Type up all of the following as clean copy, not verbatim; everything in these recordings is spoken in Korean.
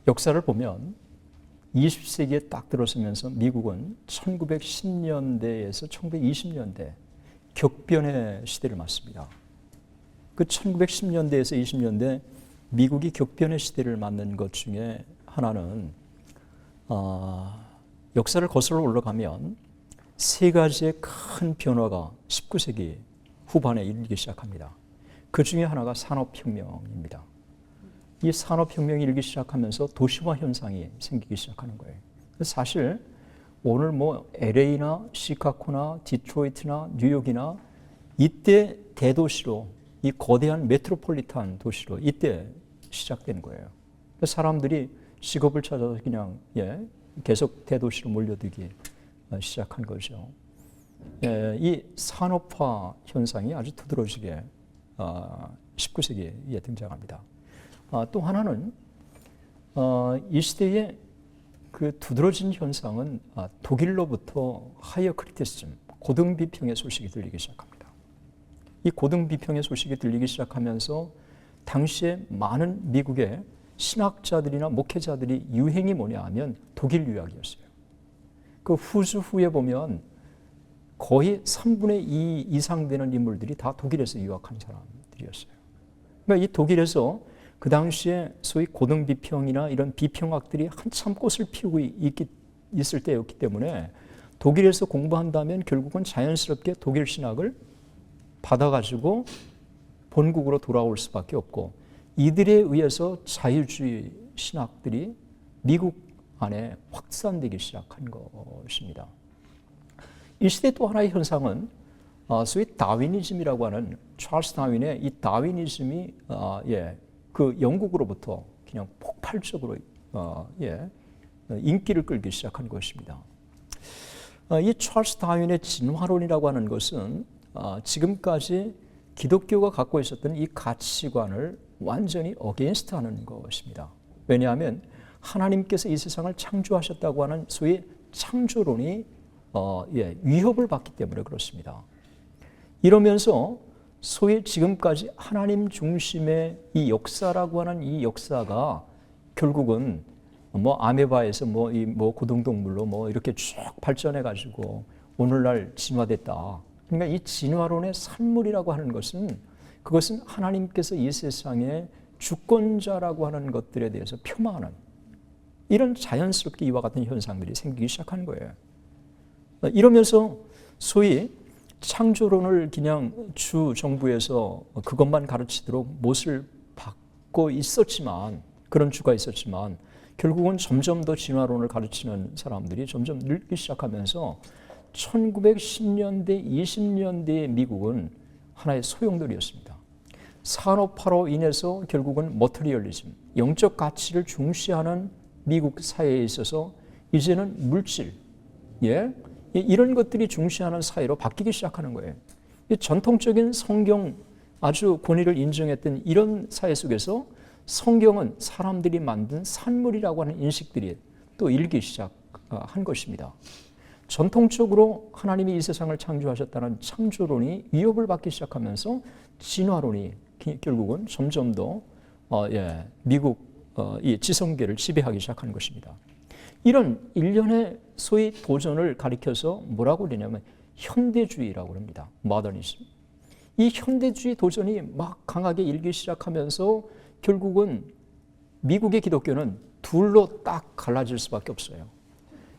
역사를 보면 20세기에 딱 들어서면서 미국은 1910년대에서 1920년대 격변의 시대를 맞습니다. 그 1910년대에서 20년대 미국이 격변의 시대를 맞는 것 중에 하나는 역사를 거슬러 올라가면 세 가지의 큰 변화가 19세기 후반에 일기 시작합니다. 그 중에 하나가 산업혁명입니다. 이 산업혁명이 일기 시작하면서 도시화 현상이 생기기 시작하는 거예요. 사실 오늘 LA나 시카고나 디트로이트나 뉴욕이나 이때 대도시로 이 거대한 메트로폴리탄 도시로 이때 시작된 거예요. 사람들이 직업을 찾아서 그냥 계속 대도시로 몰려들기 시작한 거죠. 이 산업화 현상이 아주 두드러지게 19세기에 등장합니다. 또 하나는 이 시대의 그 두드러진 현상은 독일로부터 하이어 크리티시즘, 고등비평의 소식이 들리기 시작합니다. 이 고등비평의 소식이 들리기 시작하면서 당시에 많은 미국의 신학자들이나 목회자들이 유행이 뭐냐 하면 독일 유학이었어요. 그 후수 후에 보면 거의 3분의 2 이상 되는 인물들이 다 독일에서 유학한 사람들이었어요. 그러니까 이 독일에서 그 당시에 소위 고등비평이나 이런 비평학들이 한참 꽃을 피우고 있을 때였기 때문에 독일에서 공부한다면 결국은 자연스럽게 독일 신학을 받아가지고 본국으로 돌아올 수밖에 없고, 이들에 의해서 자유주의 신학들이 미국 안에 확산되기 시작한 것입니다. 이 시대 또 하나의 현상은 소위 다윈이즘이라고 하는 찰스 다윈의 이 다윈이즘이 그 영국으로부터 그냥 폭발적으로 인기를 끌기 시작한 것입니다. 이 찰스 다윈의 진화론이라고 하는 것은 지금까지 기독교가 갖고 있었던 이 가치관을 완전히 어게인스트하는 것입니다. 왜냐하면 하나님께서 이 세상을 창조하셨다고 하는 소위 창조론이 위협을 받기 때문에 그렇습니다. 이러면서 소위 지금까지 하나님 중심의 이 역사라고 하는 이 역사가 결국은 아메바에서 고등동물로 이렇게 쭉 발전해 가지고 오늘날 진화됐다. 그러니까 이 진화론의 산물이라고 하는 것은, 그것은 하나님께서 이 세상의 주권자라고 하는 것들에 대해서 폄하하는 이런 자연스럽게 이와 같은 현상들이 생기기 시작하는 거예요. 이러면서 소위 창조론을 그냥 주 정부에서 그것만 가르치도록 못을 받고 있었지만, 그런 주가 있었지만 결국은 점점 더 진화론을 가르치는 사람들이 점점 늘기 시작하면서 1910년대, 20년대의 미국은 하나의 소용돌이였습니다. 산업화로 인해서 결국은 머터리얼리즘, 영적 가치를 중시하는 미국 사회에 있어서 이제는 물질, 이런 것들이 중시하는 사회로 바뀌기 시작하는 거예요. 전통적인 성경 아주 권위를 인정했던 이런 사회 속에서 성경은 사람들이 만든 산물이라고 하는 인식들이 또 일기 시작한 것입니다. 전통적으로 하나님이 이 세상을 창조하셨다는 창조론이 위협을 받기 시작하면서 진화론이 결국은 점점 더 미국 이 지성계를 지배하기 시작한 것입니다. 이런 일련의 소위 도전을 가리켜서 뭐라고 그러냐면 현대주의라고 합니다. 모더니즘. 이 현대주의 도전이 막 강하게 일기 시작하면서 결국은 미국의 기독교는 둘로 딱 갈라질 수밖에 없어요.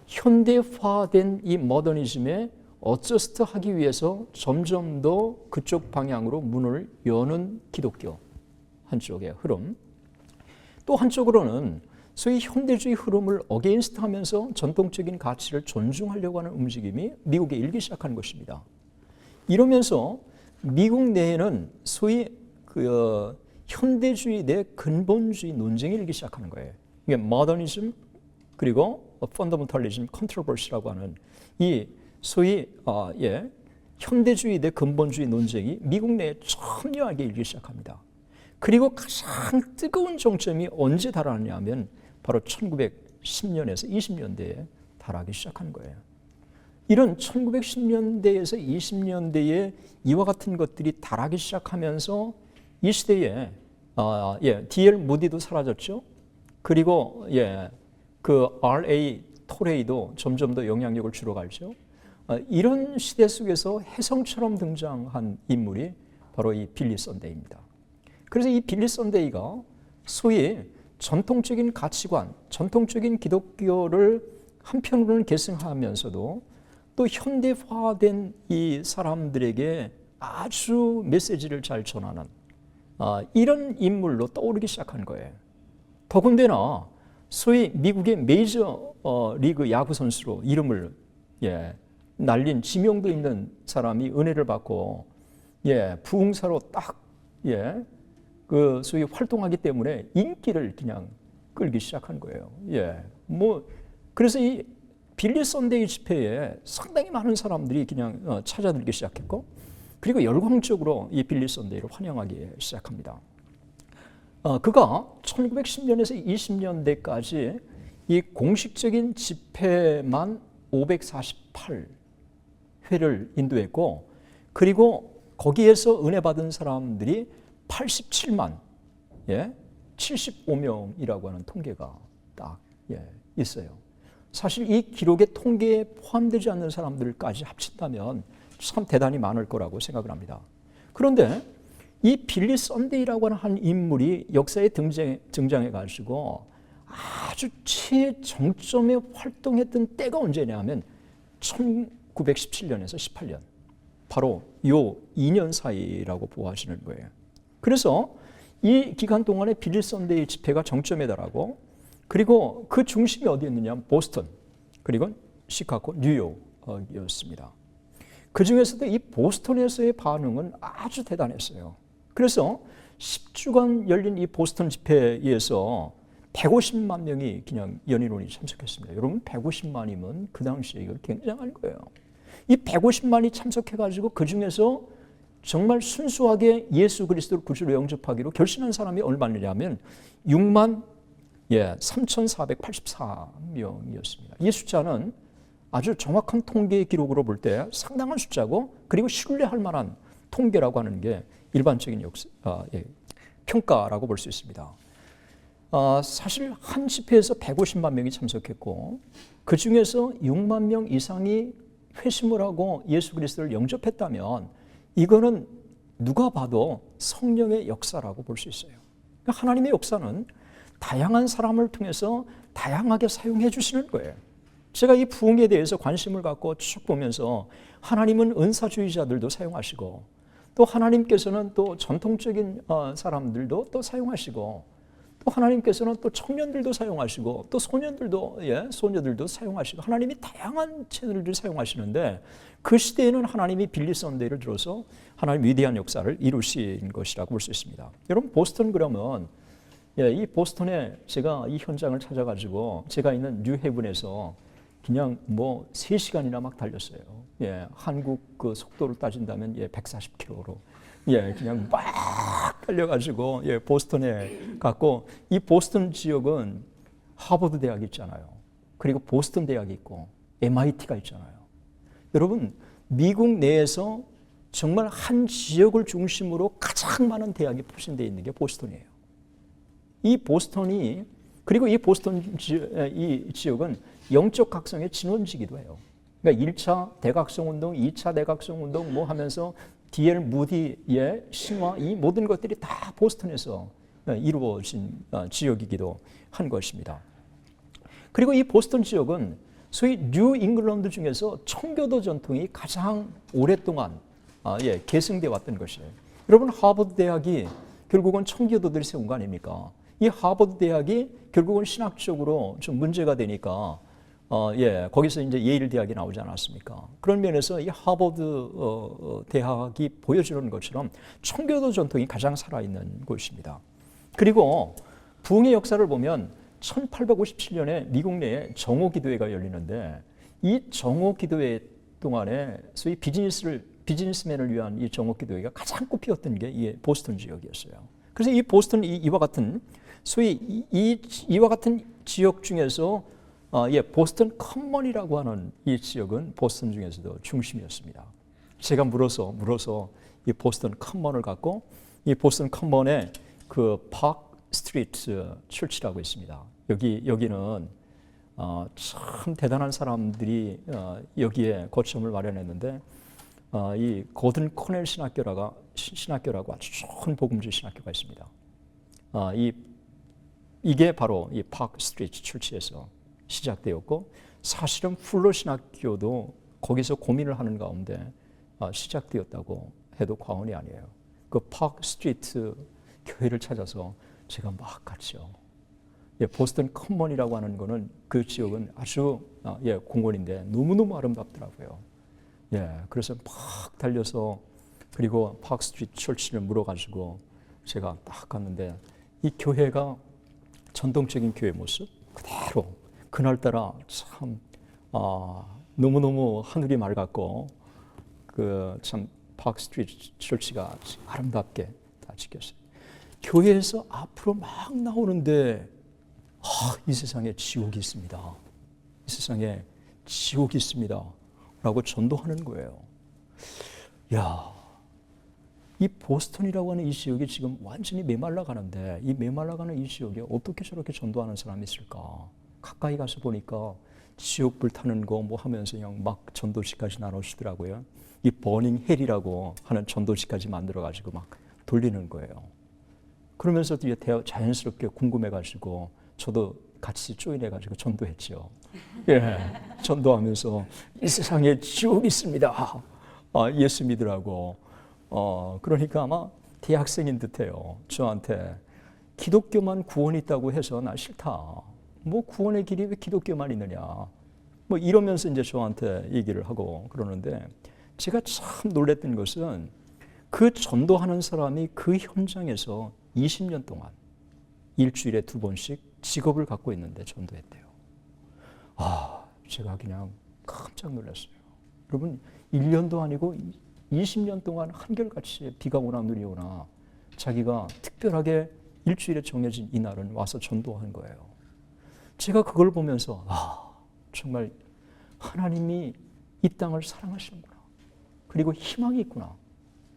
현대화된 이 모더니즘에 어저스트하기 위해서 점점 더 그쪽 방향으로 문을 여는 기독교 한쪽의 흐름, 또 한쪽으로는 소위 현대주의 흐름을 어게인스트하면서 전통적인 가치를 존중하려고 하는 움직임이 미국에 일기 시작한 것입니다. 이러면서 미국 내에는 소위 현대주의 내 근본주의 논쟁이 일기 시작하는 거예요. 이게 모더니즘 그리고 펀더멘털리즘 컨트로버시라고 하는 이 소위 현대주의 대 근본주의 논쟁이 미국 내에 첨예하게 일기 시작합니다. 그리고 가장 뜨거운 정점이 언제 달하느냐 하면 바로 1910년에서 20년대에 달하기 시작한 거예요. 이런 1910년대에서 20년대에 이와 같은 것들이 달하기 시작하면서 이 시대에 D.L. 무디도 사라졌죠. 그리고 그 R.A. 토레이도 점점 더 영향력을 줄어가죠. 이런 시대 속에서 혜성처럼 등장한 인물이 바로 이 빌리 선데이입니다. 그래서 이 빌리 선데이가 소위 전통적인 가치관, 전통적인 기독교를 한편으로는 계승하면서도 또 현대화된 이 사람들에게 아주 메시지를 잘 전하는 이런 인물로 떠오르기 시작한 거예요. 더군다나 소위 미국의 메이저 리그 야구 선수로 이름을 날린 지명도 있는 사람이 은혜를 받고 부흥사로 딱 그 소위 활동하기 때문에 인기를 그냥 끌기 시작한 거예요. 그래서 이 빌리 선데이 집회에 상당히 많은 사람들이 그냥 찾아들기 시작했고, 그리고 열광적으로 이 빌리 선데이를 환영하기 시작합니다. 그가 1910년에서 20년대까지 이 공식적인 집회만 548회를 인도했고, 그리고 거기에서 은혜 받은 사람들이 87만 75명이라고 하는 통계가 딱 있어요. 사실 이 기록의 통계에 포함되지 않는 사람들까지 합친다면 참 대단히 많을 거라고 생각을 합니다. 그런데 이 빌리 선데이라고 하는 인물이 역사에 등장해 가지고 아주 최정점에 활동했던 때가 언제냐면 1917년에서 18년, 바로 요 2년 사이라고 보아하시는 거예요. 그래서 이 기간 동안에 빌리 선데이 집회가 정점에 달하고, 그리고 그 중심이 어디였느냐, 보스턴, 그리고 시카고, 뉴욕이었습니다. 그 중에서도 이 보스턴에서의 반응은 아주 대단했어요. 그래서 10주간 열린 이 보스턴 집회에서 150만 명이 그냥 연인원이 참석했습니다. 여러분, 150만이면 그 당시에 이거 굉장한 거예요. 이 150만이 참석해가지고 그 중에서 정말 순수하게 예수 그리스도를 구주로 영접하기로 결심한 사람이 얼마냐면 6만 3,484명이었습니다. 이 숫자는 아주 정확한 통계 기록으로 볼 때 상당한 숫자고, 그리고 신뢰할 만한 통계라고 하는 게 일반적인 평가라고 볼 수 있습니다. 사실 한 집회에서 150만 명이 참석했고, 그 중에서 6만 명 이상이 회심을 하고 예수 그리스도를 영접했다면 이거는 누가 봐도 성령의 역사라고 볼 수 있어요. 그러니까 하나님의 역사는 다양한 사람을 통해서 다양하게 사용해 주시는 거예요. 제가 이 부흥에 대해서 관심을 갖고 쭉 보면서 하나님은 은사주의자들도 사용하시고, 또 하나님께서는 또 전통적인 사람들도 또 사용하시고, 또 하나님께서는 또 청년들도 사용하시고, 또 소년들도 소녀들도 사용하시고, 하나님이 다양한 채널들을 사용하시는데, 그 시대에는 하나님이 빌리 선데이를 들어서 하나님 위대한 역사를 이루신 것이라고 볼 수 있습니다. 여러분, 보스턴 그러면 이 보스턴에 제가 이 현장을 찾아가지고 제가 있는 뉴헤븐에서 그냥 3시간이나 막 달렸어요. 한국 그 속도를 따진다면 140km로 그냥 막 달려가지고 보스턴에 갔고, 이 보스턴 지역은 하버드 대학이 있잖아요. 그리고 보스턴 대학이 있고 MIT가 있잖아요. 여러분, 미국 내에서 정말 한 지역을 중심으로 가장 많은 대학이 포진되어 있는 게 보스턴이에요. 이 보스턴이, 그리고 이 보스턴 이 지역은 영적 각성의 진원지기도 해요. 그러니까 1차 대각성 운동, 2차 대각성 운동 하면서 D.L. 무디의 신화, 이 모든 것들이 다 보스턴에서 이루어진 지역이기도 한 것입니다. 그리고 이 보스턴 지역은 소위 뉴 잉글랜드 중에서 청교도 전통이 가장 오랫동안 계승되어 왔던 것이에요. 여러분, 하버드 대학이 결국은 청교도들이 세운 거 아닙니까? 이 하버드 대학이 결국은 신학적으로 좀 문제가 되니까 거기서 이제 예일 대학이 나오지 않았습니까? 그런 면에서 이 하버드 대학이 보여주는 것처럼 청교도 전통이 가장 살아있는 곳입니다. 그리고 부흥의 역사를 보면 1857년에 미국 내에 정오 기도회가 열리는데, 이 정오 기도회 동안에 소위 비즈니스맨을 위한 이 정오 기도회가 가장 꽃피웠던 게 이 보스턴 지역이었어요. 그래서 이 보스턴 이와 같은 소위 이와 같은 지역 중에서 보스턴 커먼이라고 하는 이 지역은 보스턴 중에서도 중심이었습니다. 제가 물어서 이 보스턴 커먼을 갖고 이 보스턴 커먼에 그 파크 스트리트 철치라고 있습니다. 여기는 참 대단한 사람들이 여기에 거점을 마련했는데 이 고든 코넬 신학교라고 아주 좋은 복음주의 신학교가 있습니다. 이게 바로 이 파크 스트리트 철치에서 시작되었고 사실은 풀러 신학교도 거기서 고민을 하는 가운데 시작되었다고 해도 과언이 아니에요. 그 파크 스트리트 교회를 찾아서 제가 막 갔죠. 보스턴 커먼이라고 하는 거는 그 지역은 아주 공원인데 너무너무 아름답더라고요. 그래서 막 달려서 그리고 파크 스트리트 철치를 물어가지고 제가 딱 갔는데 이 교회가 전통적인 교회 모습 그대로 그날따라 참 너무너무 하늘이 맑았고 그 참 파크 스트리트 철치가 아름답게 다 지켰어요. 교회에서 앞으로 막 나오는데 이 세상에 지옥이 있습니다. 이 세상에 지옥이 있습니다. 라고 전도하는 거예요. 이 보스턴이라고 하는 이 지역이 지금 완전히 메말라 가는데 이 메말라 가는 이 지역에 어떻게 저렇게 전도하는 사람이 있을까? 가까이 가서 보니까 지옥불 타는 거 뭐 하면서 그냥 막 전도식까지 나누시더라고요. 이 버닝 헬이라고 하는 전도식까지 만들어가지고 막 돌리는 거예요. 그러면서 뒤에 자연스럽게 궁금해가지고 저도 같이 조인해가지고 전도했죠. 전도하면서 이 세상에 지옥이 있습니다. 예수 믿으라고. 그러니까 아마 대학생인 듯해요. 저한테 기독교만 구원이 있다고 해서 나 싫다. 뭐 구원의 길이 왜 기독교만 있느냐. 뭐 이러면서 이제 저한테 얘기를 하고 그러는데 제가 참 놀랬던 것은 그 전도하는 사람이 그 현장에서 20년 동안 일주일에 2번씩 직업을 갖고 있는데 전도했대요. 제가 그냥 깜짝 놀랐어요. 여러분 1년도 아니고 20년 동안 한결같이 비가 오나 눈이 오나 자기가 특별하게 일주일에 정해진 이날은 와서 전도한 거예요. 제가 그걸 보면서 정말 하나님이 이 땅을 사랑하시는구나. 그리고 희망이 있구나.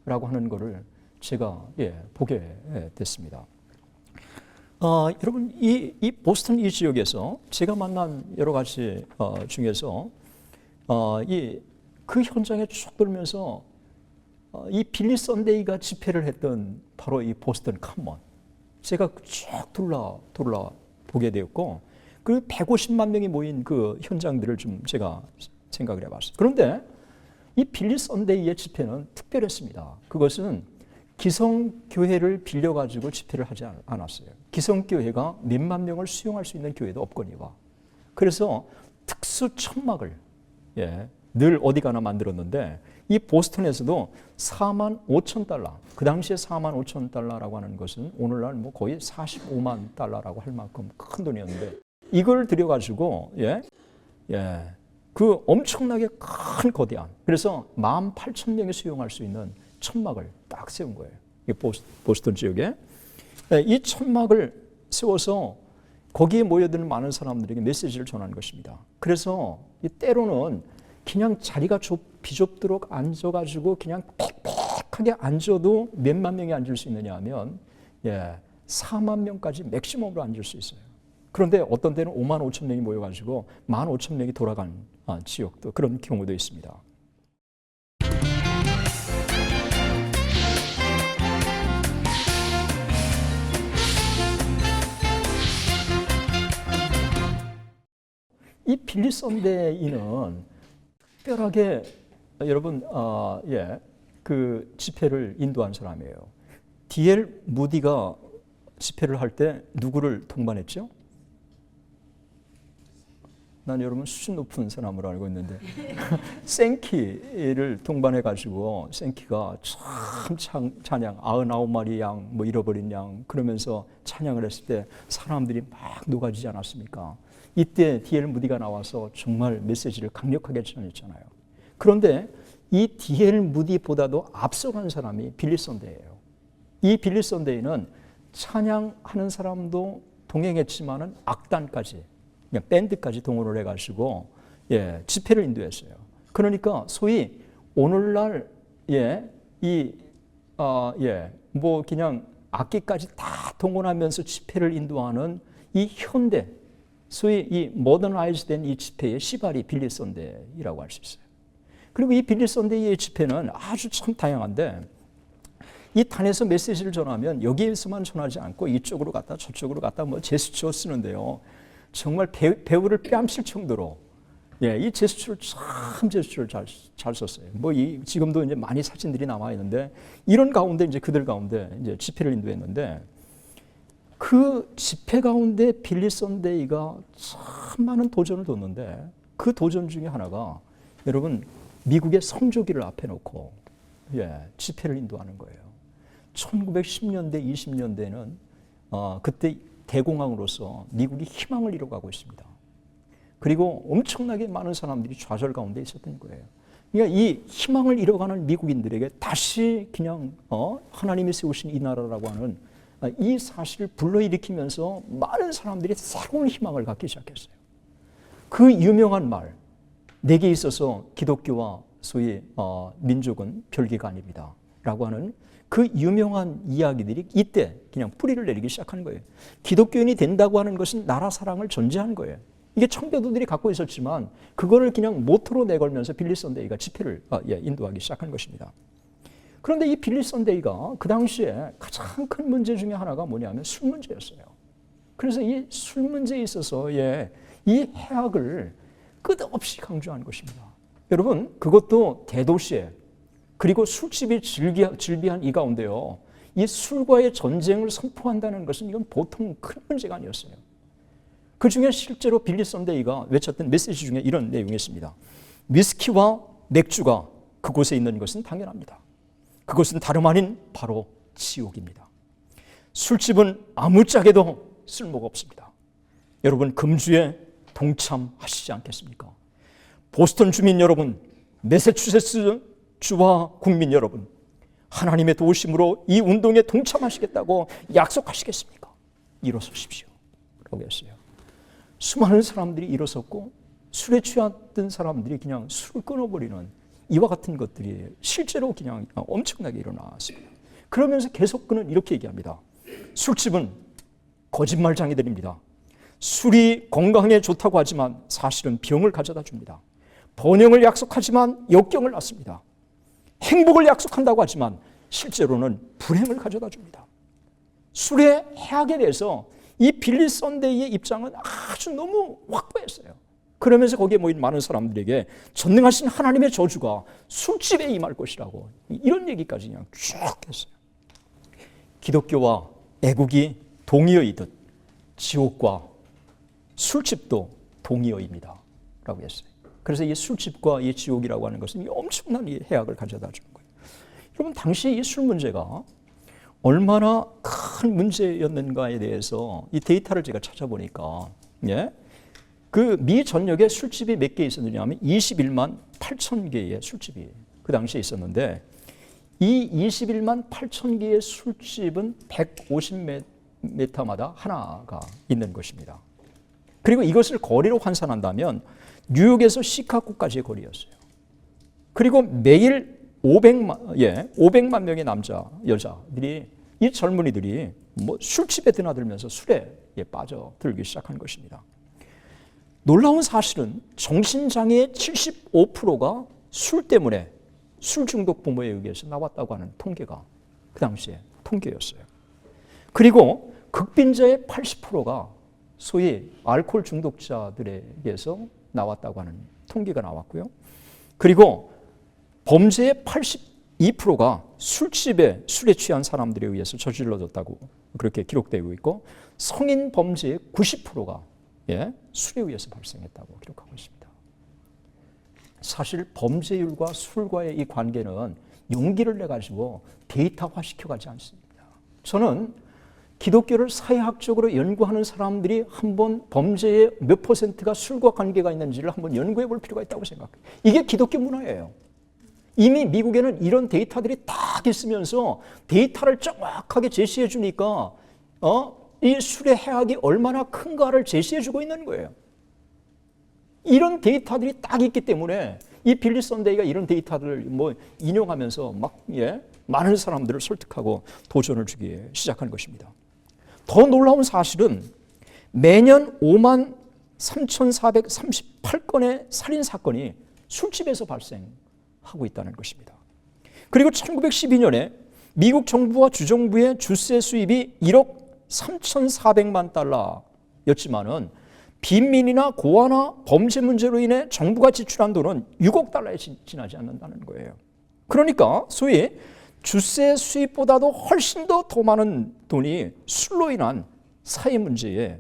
라고 하는 것을 제가 보게 됐습니다. 여러분 이 보스턴 이 지역에서 제가 만난 여러 가지 중에서 그 현장에 쭉 돌면서 이 빌리 선데이가 집회를 했던 바로 이 보스턴 커먼 제가 쭉 돌아 보게 되었고 그 150만 명이 모인 그 현장들을 좀 제가 생각을 해봤어요. 그런데 이 빌리 선데이의 집회는 특별했습니다. 그것은 기성교회를 빌려가지고 집회를 하지 않았어요. 기성교회가 몇만 명을 수용할 수 있는 교회도 없거니와. 그래서 특수 천막을 늘 어디 가나 만들었는데 이 보스턴에서도 4만 5천 달러, 그 당시에 4만 5천 달러라고 하는 것은 오늘날 뭐 거의 45만 달러라고 할 만큼 큰 돈이었는데 이걸 들여가지고 그 엄청나게 큰 거대한 그래서 18,000명이 수용할 수 있는 천막을 딱 세운 거예요. 이 보스턴 지역에 이 천막을 세워서 거기에 모여드는 많은 사람들에게 메시지를 전하는 것입니다. 그래서 때로는 그냥 자리가 비좁도록 앉아가지고 그냥 빽빽하게 앉아도 몇만 명이 앉을 수 있느냐 하면 4만 명까지 맥시멈으로 앉을 수 있어요. 그런데 어떤 때는 5만 5천 명이 모여가지고 1만 5천 명이 돌아간 지역도 그런 경우도 있습니다. 이 빌리 선데이는 특별하게 여러분 그 집회를 인도한 사람이에요. D.L. 무디가 집회를 할 때 누구를 동반했죠? 난 여러분 수준 높은 사람으로 알고 있는데 생키를 동반해가지고 생키가 참 찬양 99마리 양 뭐 잃어버린 양 그러면서 찬양을 했을 때 사람들이 막 녹아지지 않았습니까? 이때 D.L. 무디가 나와서 정말 메시지를 강력하게 전했잖아요. 그런데 이 D.L. 무디보다도 앞서간 사람이 빌리 선데이예요. 이 빌리 선데이는 찬양하는 사람도 동행했지만은 악단까지 그냥 밴드까지 동원을 해가지고 집회를 인도했어요. 그러니까 소위 오늘날 뭐 그냥 악기까지 다 동원하면서 집회를 인도하는 이 현대, 소위 이 모더나이즈된 이 집회의 시발이 빌리 선데이라고 할 수 있어요. 그리고 이 빌리 선데이의 집회는 아주 참 다양한데, 이 단에서 메시지를 전하면 여기에서만 전하지 않고 이쪽으로 갔다 저쪽으로 갔다 뭐 제스처 쓰는데요. 정말 배우를 뺨칠 정도로, 이 제스처를 잘 썼어요. 뭐 지금도 이제 많이 사진들이 남아 있는데, 이런 가운데 이제 그들 가운데 이제 집회를 인도했는데, 그 집회 가운데 빌리 선데이가 참 많은 도전을 뒀는데, 그 도전 중에 하나가 여러분 미국의 성조기를 앞에 놓고 집회를 인도하는 거예요. 1910년대, 20년대는 그때 대공황으로서 미국이 희망을 잃어가고 있습니다. 그리고 엄청나게 많은 사람들이 좌절 가운데 있었던 거예요. 그러니까 이 희망을 잃어가는 미국인들에게 다시 그냥 하나님이 세우신 이 나라라고 하는 이 사실을 불러일으키면서 많은 사람들이 새로운 희망을 갖기 시작했어요. 그 유명한 말, 내게 있어서 기독교와 소위 민족은 별개가 아닙니다 라고 하는 그 유명한 이야기들이 이때 그냥 뿌리를 내리기 시작한 거예요. 기독교인이 된다고 하는 것은 나라 사랑을 전제한 거예요. 이게 청교도들이 갖고 있었지만 그거를 그냥 모토로 내걸면서 빌리 선데이가 집회를 인도하기 시작한 것입니다. 그런데 이 빌리 선데이가 그 당시에 가장 큰 문제 중에 하나가 뭐냐면 술 문제였어요. 그래서 이 술 문제에 있어서 이 해악을 끝없이 강조한 것입니다. 여러분, 그것도 대도시에, 그리고 술집이 즐비한 이 가운데요, 이 술과의 전쟁을 선포한다는 것은 이건 보통 큰 문제가 아니었어요. 그 중에 실제로 빌리 선데이가 외쳤던 메시지 중에 이런 내용이 있습니다. 위스키와 맥주가 그곳에 있는 것은 당연합니다. 그것은 다름 아닌 바로 지옥입니다. 술집은 아무짝에도 쓸모가 없습니다. 여러분, 금주에 동참하시지 않겠습니까? 보스턴 주민 여러분, 매사추세츠 주와 국민 여러분, 하나님의 도우심으로 이 운동에 동참하시겠다고 약속하시겠습니까? 일어서십시오 라고 했어요. 수많은 사람들이 일어섰고, 술에 취했던 사람들이 그냥 술을 끊어버리는 이와 같은 것들이 실제로 그냥 엄청나게 일어났습니다. 그러면서 계속 그는 이렇게 얘기합니다. 술집은 거짓말장이들입니다. 술이 건강에 좋다고 하지만 사실은 병을 가져다 줍니다. 번영을 약속하지만 역경을 낳습니다. 행복을 약속한다고 하지만 실제로는 불행을 가져다 줍니다. 술의 해악에 대해서 이 빌리 선데이의 입장은 아주 너무 확고했어요. 그러면서 거기에 모인 많은 사람들에게 전능하신 하나님의 저주가 술집에 임할 것이라고 이런 얘기까지 그냥 쭉 했어요. 기독교와 애국이 동의어이듯 지옥과 술집도 동의어입니다 라고 했어요. 그래서 이 술집과 이 지옥이라고 하는 것은 엄청난 이 해악을 가져다 주는 거예요. 여러분, 당시 이 술 문제가 얼마나 큰 문제였는가에 대해서 이 데이터를 제가 찾아보니까 그 미 전역에 술집이 몇 개 있었느냐면 21만 8천 개의 술집이 그 당시에 있었는데, 이 21만 8천 개의 술집은 150m마다 하나가 있는 것입니다. 그리고 이것을 거리로 환산한다면 뉴욕에서 시카고까지의 거리였어요. 그리고 매일 500만 명의 남자, 여자들이, 이 젊은이들이 뭐 술집에 드나들면서 술에 빠져들기 시작한 것입니다. 놀라운 사실은 정신장애의 75%가 술 때문에 술 중독 부모에 의해서 나왔다고 하는 통계가 그 당시에 통계였어요. 그리고 극빈자의 80%가 소위 알코올 중독자들에게서 나왔다고 하는 통계가 나왔고요. 그리고 범죄의 82%가 술집에 술에 취한 사람들에 의해서 저질러졌다고 그렇게 기록되고 있고, 성인 범죄의 90%가 술에 의해서 발생했다고 기록하고 있습니다. 사실 범죄율과 술과의 이 관계는 용기를 내가지고 데이터화 시켜가지 않습니다. 저는 기독교를 사회학적으로 연구하는 사람들이 한번 범죄의 몇 %가 술과 관계가 있는지를 한번 연구해 볼 필요가 있다고 생각해요. 이게 기독교 문화예요. 이미 미국에는 이런 데이터들이 딱 있으면서 데이터를 정확하게 제시해 주니까 이 술의 해악이 얼마나 큰가를 제시해 주고 있는 거예요. 이런 데이터들이 딱 있기 때문에 이 빌리 선데이가 이런 데이터들을 인용하면서 막 많은 사람들을 설득하고 도전을 주기 시작한 것입니다. 더 놀라운 사실은 매년 53,438건의 살인사건이 술집에서 발생하고 있다는 것입니다. 그리고 1912년에 미국 정부와 주정부의 주세 수입이 1억 3,400만 달러였지만은 빈민이나 고아나 범죄 문제로 인해 정부가 지출한 돈은 6억 달러에 지나지 않는다는 거예요. 그러니까 소위 주세 수입보다도 훨씬 더 많은 돈이 술로 인한 사회 문제에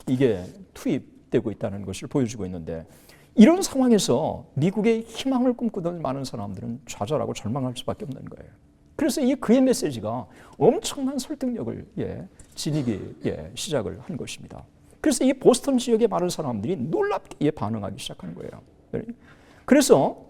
이게 투입되고 있다는 것을 보여주고 있는데, 이런 상황에서 미국의 희망을 꿈꾸던 많은 사람들은 좌절하고 절망할 수밖에 없는 거예요. 그래서 이 그의 메시지가 엄청난 설득력을 지니기 시작을 한 것입니다. 그래서 이 보스턴 지역의 많은 사람들이 놀랍게 반응하기 시작한 거예요. 그래서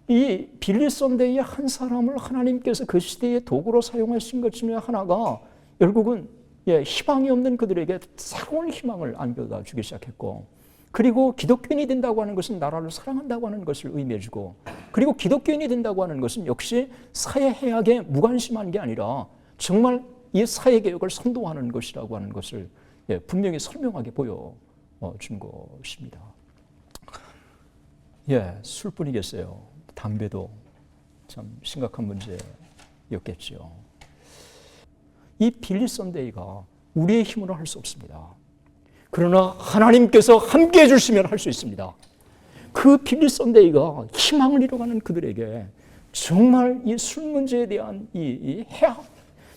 이 빌리 선데이의 한 사람을 하나님께서 그 시대의 도구로 사용하신 것 중에 하나가 결국은 희망이 없는 그들에게 새로운 희망을 안겨다 주기 시작했고, 그리고 기독교인이 된다고 하는 것은 나라를 사랑한다고 하는 것을 의미해주고, 그리고 기독교인이 된다고 하는 것은 역시 사회해악에 무관심한 게 아니라 정말 이 사회개혁을 선도하는 것이라고 하는 것을 분명히 선명하게 보여준 것입니다. 술뿐이겠어요. 담배도 참 심각한 문제였겠죠. 이 빌리 선데이가 우리의 힘으로 할 수 없습니다. 그러나 하나님께서 함께해 주시면 할 수 있습니다. 그 빌리 선데이가 희망을 잃어가는 그들에게 정말 이 술 문제에 대한 이 해악,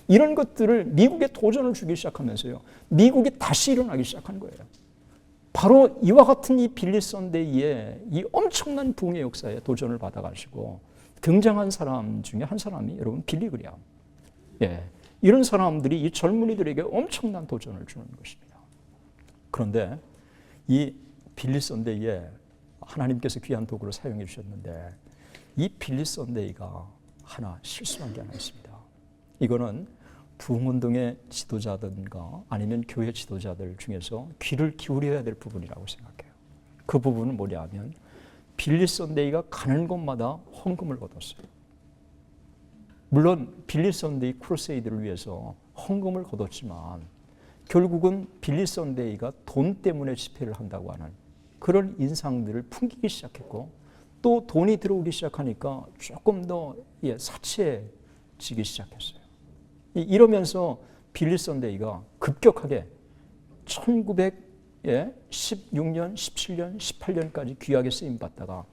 이런 것들을 미국에 도전을 주기 시작하면서요, 미국이 다시 일어나기 시작한 거예요. 바로 이와 같은 이 빌리 선데이의 이 엄청난 부흥의 역사에 도전을 받아가지고 등장한 사람 중에 한 사람이 여러분 빌리 그레엄. 이런 사람들이 이 젊은이들에게 엄청난 도전을 주는 것입니다. 그런데 이 빌리 선데이에 하나님께서 귀한 도구로 사용해 주셨는데, 이 빌리 선데이가 하나 실수한 게 하나 있습니다. 이거는 부흥운동의 지도자든가 아니면 교회 지도자들 중에서 귀를 기울여야 될 부분이라고 생각해요. 그 부분은 뭐냐면 빌리 선데이가 가는 곳마다 헌금을 얻었어요. 물론 빌리 선데이 크루세이드를 위해서 헌금을 거뒀지만 결국은 빌리 선데이가 돈 때문에 집회를 한다고 하는 그런 인상들을 풍기기 시작했고, 또 돈이 들어오기 시작하니까 조금 더 사치해지기 시작했어요. 이러면서 빌리 선데이가 급격하게 1916년, 17년, 18년까지 귀하게 쓰임받다가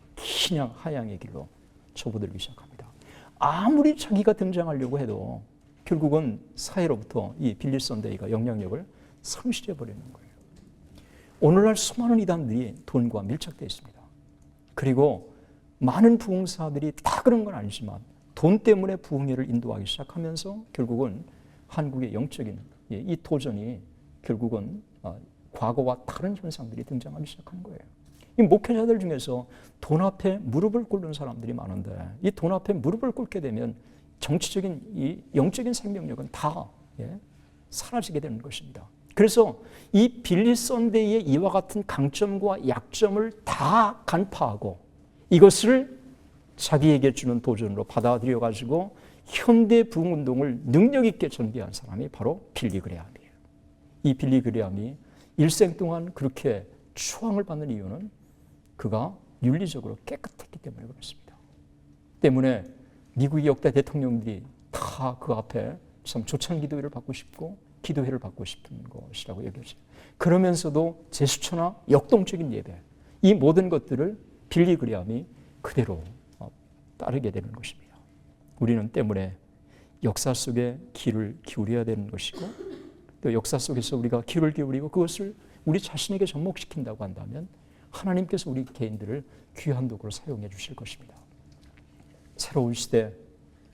그냥 하향의 길로 접어들기 시작합니다. 아무리 자기가 등장하려고 해도 결국은 사회로부터 이 빌리 선데이가 영향력을 상실해버리는 거예요. 오늘날 수많은 이단들이 돈과 밀착되어 있습니다. 그리고 많은 부흥사들이 다 그런 건 아니지만 돈 때문에 부흥회를 인도하기 시작하면서 결국은 한국의 영적인 이 도전이 결국은 과거와 다른 현상들이 등장하기 시작하는 거예요. 이 목회자들 중에서 돈 앞에 무릎을 꿇는 사람들이 많은데, 이 돈 앞에 무릎을 꿇게 되면 정치적인 이 영적인 생명력은 다 사라지게 되는 것입니다. 그래서 이 빌리 선데이의 이와 같은 강점과 약점을 다 간파하고 이것을 자기에게 주는 도전으로 받아들여 가지고 현대 부흥운동을 능력 있게 전개한 사람이 바로 빌리 그레엄이에요. 이 빌리 그레엄이 일생 동안 그렇게 추앙을 받는 이유는 그가 윤리적으로 깨끗했기 때문에 그렇습니다. 때문에 미국의 역대 대통령들이 다 그 앞에 참 조찬 기도회를 받고 싶고 기도회를 받고 싶은 것이라고 여겨져요. 그러면서도 제스처나 역동적인 예배, 이 모든 것들을 빌리 그레엄이 그대로 따르게 되는 것입니다. 우리는 때문에 역사 속에 귀를 기울여야 되는 것이고, 또 역사 속에서 우리가 귀를 기울이고 그것을 우리 자신에게 접목시킨다고 한다면 하나님께서 우리 개인들을 귀한 도구로 사용해 주실 것입니다. 새로운 시대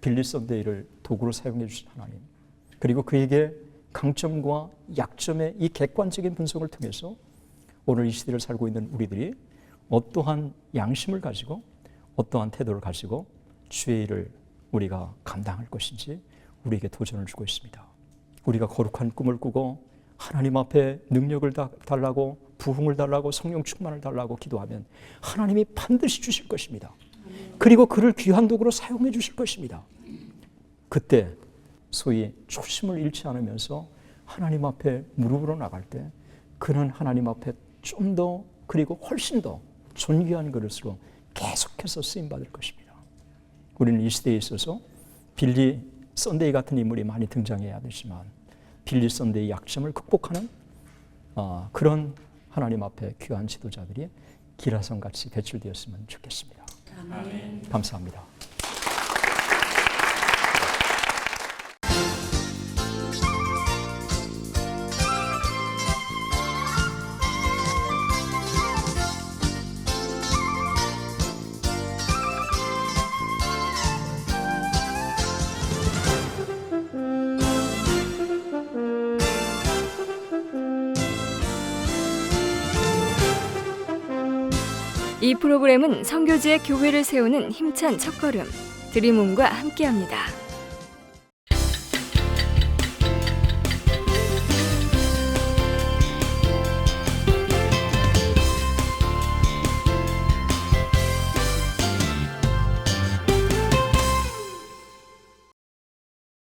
빌리 선데이를 도구로 사용해 주신 하나님, 그리고 그에게 강점과 약점의 이 객관적인 분석을 통해서 오늘 이 시대를 살고 있는 우리들이 어떠한 양심을 가지고 어떠한 태도를 가지고 주의 일을 우리가 감당할 것인지 우리에게 도전을 주고 있습니다. 우리가 거룩한 꿈을 꾸고 하나님 앞에 능력을 달라고, 부흥을 달라고, 성령 충만을 달라고 기도하면 하나님이 반드시 주실 것입니다. 그리고 그를 귀한 도구로 사용해 주실 것입니다. 그때 소위 초심을 잃지 않으면서 하나님 앞에 무릎으로 나갈 때 그는 하나님 앞에 좀 더 그리고 훨씬 더 존귀한 그릇으로 계속해서 쓰임받을 것입니다. 우리는 이 시대에 있어서 빌리 썬데이 같은 인물이 많이 등장해야 되지만 빌리 썬데이의 약점을 극복하는 그런 하나님 앞에 귀한 지도자들이 기라성같이 배출되었으면 좋겠습니다. 아멘. 감사합니다. 이 프로그램은 선교지의 교회를 세우는 힘찬 첫걸음 드림홈과 함께합니다.